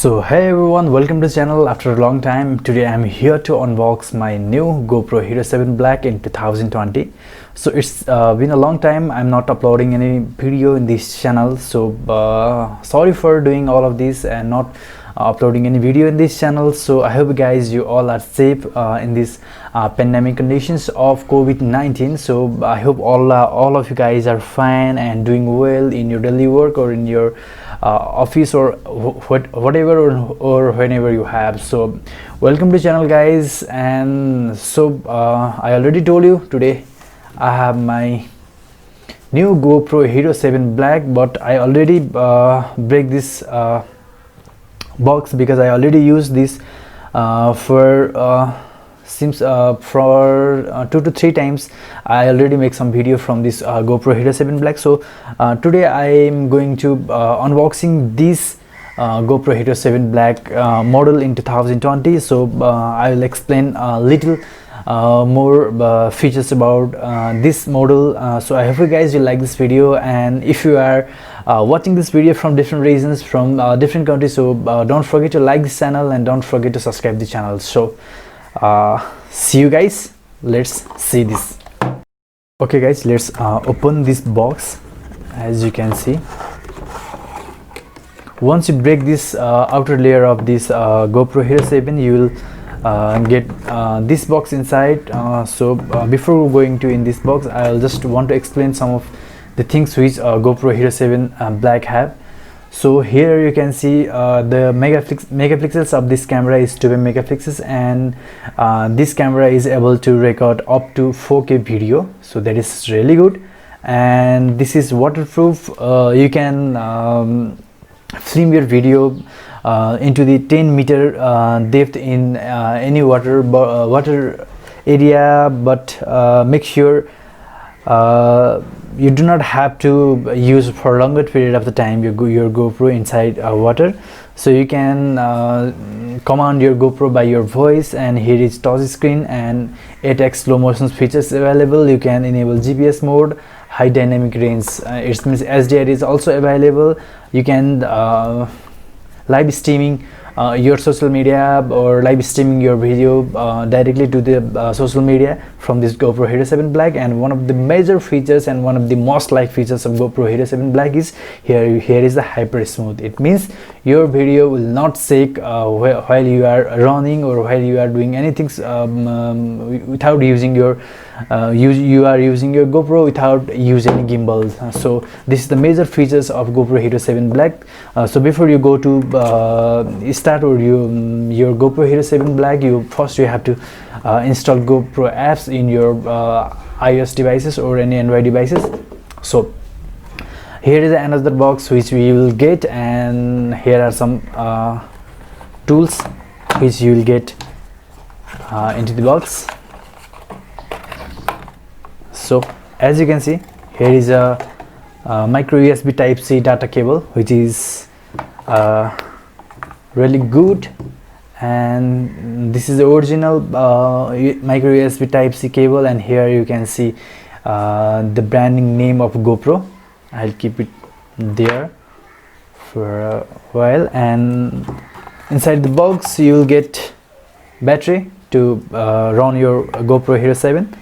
So hey everyone, welcome to the channel. After a long time, today I'm here to unbox my new GoPro Hero 7 Black in 2020. So it's been a long time I'm not uploading any video in this channel, so sorry for doing all of this and not uploading any video in this channel. So I hope guys you all are safe in these pandemic conditions of COVID-19. So I hope all of you guys are fine and doing well in your daily work or in your office or whatever or whenever you have. So welcome to the channel guys. And so I already told you today I have my new GoPro Hero 7 Black, but I already break this box because I already used this for 2 to 3 times. I already make some video from this GoPro Hero 7 Black. So today I am going to unboxing this GoPro Hero 7 Black model in 2020. So I will explain a little more features about this model. So I hope you guys will like this video, and if you are watching this video from different regions, from different countries, so don't forget to like this channel and don't forget to subscribe the channel. So see you guys, let's see this. Okay guys, let's open this box. As you can see, once you break this outer layer of this GoPro Hero 7, you will get this box inside. So before going to in this box, I'll just want to explain some of the things which GoPro Hero 7 Black have. So here you can see the megapixels of this camera is 2 megapixels, and this camera is able to record up to 4K video, so that is really good. And this is waterproof. You can film your video into the 10-meter depth in any water area, but make sure you do not have to use for a longer period of the time your GoPro inside water. So you can command your GoPro by your voice, and here is touch screen and 8x slow motion features available. You can enable GPS mode, high dynamic range, it means SDR is also available. You can live streaming your social media or live streaming your video directly to the social media from this GoPro Hero 7 Black. And one of the major features and one of the most liked features of GoPro Hero 7 Black is here is the hyper smooth. It means your video will not shake while you are running or while you are doing anything without using your you are using your GoPro without using any gimbal. So this is the major features of GoPro Hero 7 Black. So before you go to start or your GoPro Hero 7 Black, you have to install GoPro apps in your iOS devices or any Android devices. So here is another box which we will get, and here are some tools which you will get into the box. So as you can see, here is a micro USB Type-C data cable, which is really good. And this is the original micro USB Type-C cable, and here you can see the branding name of GoPro. I'll keep it there for a while. And inside the box you will get battery to run your GoPro Hero 7.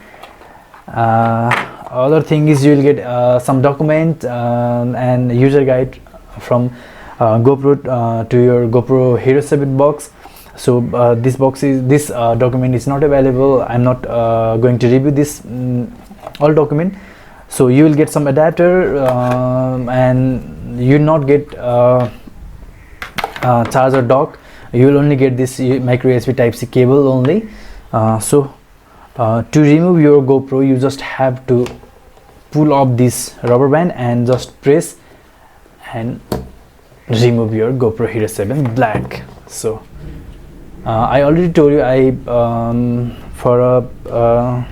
Other thing is you will get some document and user guide from GoPro to your GoPro Hero 7 box. So this document is not available. I'm not going to review this all document. So you will get some adapter, and you will not get charger dock. You will only get this micro USB Type-C cable only. So to remove your GoPro, you just have to pull off this rubber band and just press and remove your GoPro Hero 7 Black. So I already told you I for a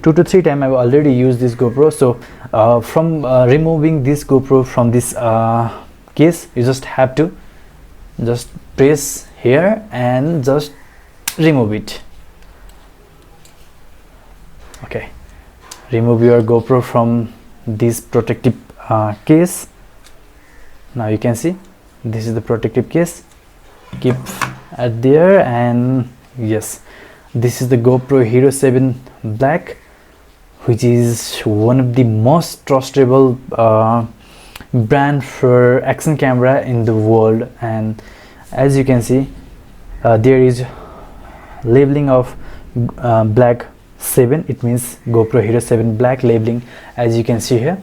2 to 3 times I've already used this GoPro. So from removing this GoPro from this case, you just have to just press here and just remove it. Okay, remove your GoPro from this protective case. Now you can see this is the protective case. Keep at there, and yes, this is the GoPro Hero 7 Black, which is one of the most trustable brand for action camera in the world. And as you can see, there is labeling of Black 7. It means GoPro Hero 7 Black labeling, as you can see here.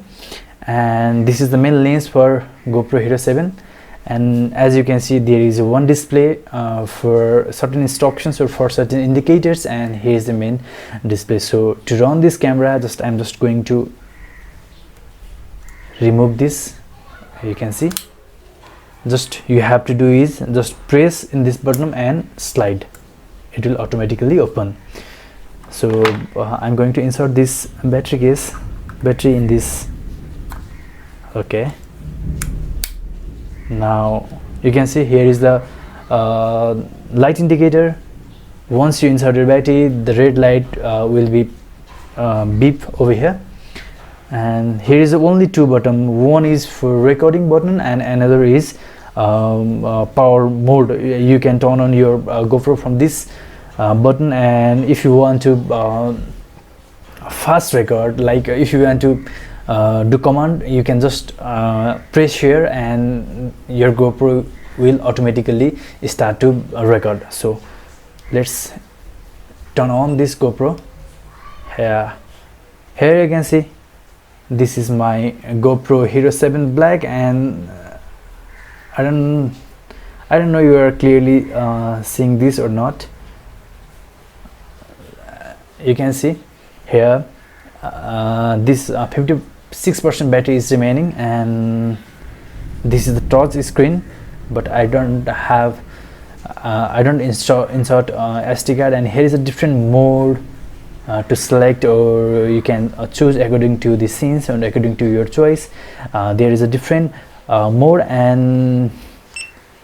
And this is the main lens for GoPro Hero 7. And as you can see, there is one display for certain instructions or for certain indicators, and here is the main display. So to run this camera, I'm just going to remove this. You can see, just you have to do is just press in this button and slide, it will automatically open. So I'm going to insert this battery in this. Okay, now you can see here is the light indicator. Once you insert your battery, the red light will be beep over here. And here is only two buttons. One is for recording button and another is power mode. You can turn on your GoPro from this button, and if you want to fast record, like if you want to do command, you can just press here and your GoPro will automatically start to record. So let's turn on this GoPro. Here you can see this is my GoPro Hero 7 Black, and I don't know you are clearly seeing this or not. You can see here this 56% battery is remaining, and this is the touch screen, but I don't insert SD card. And here is a different mode to select, or you can choose according to the scenes and according to your choice. There is a different mode, and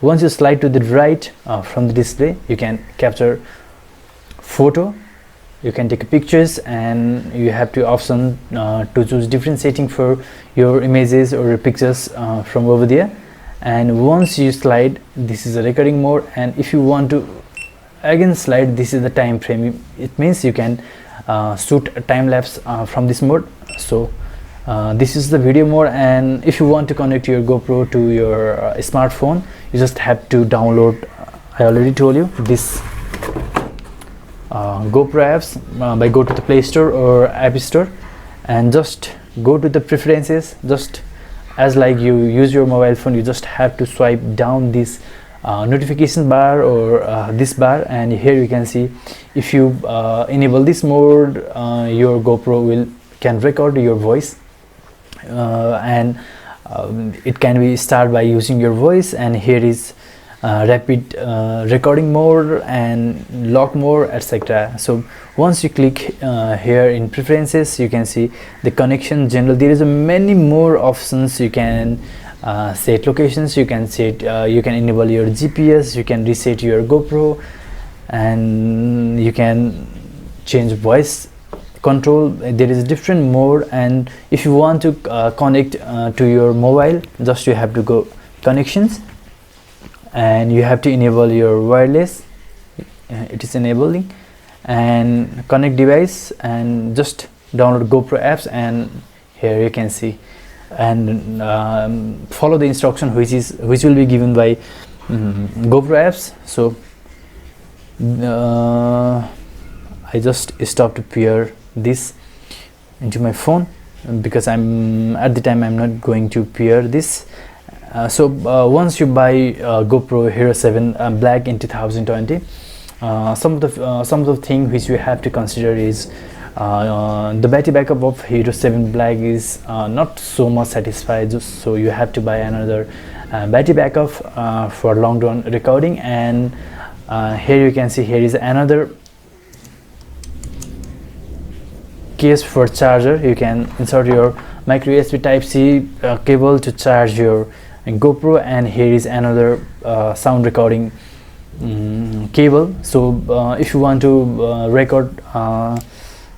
once you slide to the right from the display, you can capture photo, you can take pictures, and you have the option to choose different setting for your images or pictures from over there. And once you slide, this is a recording mode, and if you want to again slide, this is the time frame. It means you can shoot a time lapse from this mode. So this is the video mode, and if you want to connect your GoPro to your smartphone, you just have to download, I already told you, this GoPro apps by go to the Play Store or App Store, and just go to the preferences. Just as like you use your mobile phone, you just have to swipe down this notification bar or this bar, and here you can see if you enable this mode, your GoPro can record your voice, and it can be start by using your voice. And here is rapid recording mode and lock mode, etc. So once you click here in preferences, you can see the connection general. There is many more options. You can set locations, you can set you can enable your GPS, you can reset your GoPro, and you can change voice control. There is a different mode, and if you want to connect to your mobile, just you have to go connections, and you have to enable your wireless. It is enabling, and connect device, and just download GoPro apps, and here you can see, and follow the instruction which will be given by GoPro apps. So I just stopped to pair this into my phone, because I'm at the time I'm not going to pair this. So once you buy GoPro Hero 7 Black in 2020, some of the thing which you have to consider is the battery backup of Hero 7 Black is not so much satisfied, so you have to buy another battery backup for long run recording. And here you can see here is another case for charger. You can insert your micro USB type C cable to charge your GoPro, and here is another sound recording cable. So if you want to record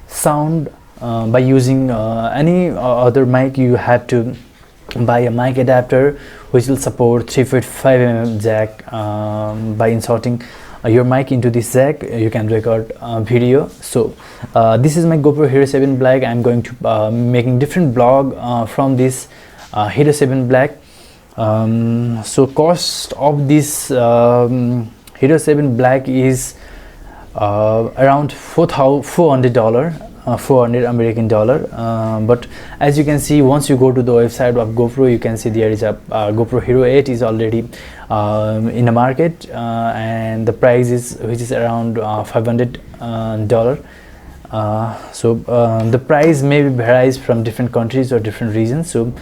sound by using any other mic, you have to buy a mic adapter which will support 3.5mm jack. By inserting your mic into this jack, you can record video. So this is my GoPro Hero 7 Black. I'm going to making different vlog from this Hero 7 Black. So cost of this Hero 7 Black is around $400, 400 American dollar. But as you can see, once you go to the website of GoPro, you can see there is a GoPro Hero 8 is already in the market, and the price is which is around $500. So the price maybe varies from different countries or different regions. So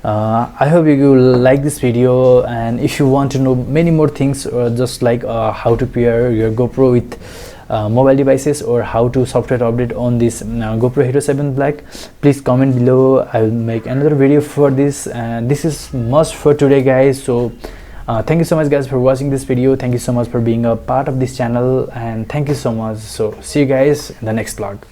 I hope you will like this video, and if you want to know many more things, just like how to pair your GoPro with mobile devices, or how to software update on this GoPro Hero 7 Black, please comment below. I will make another video for this, and this is must for today, guys. So thank you so much, guys, for watching this video. Thank you so much for being a part of this channel, and thank you so much. So see you guys in the next vlog.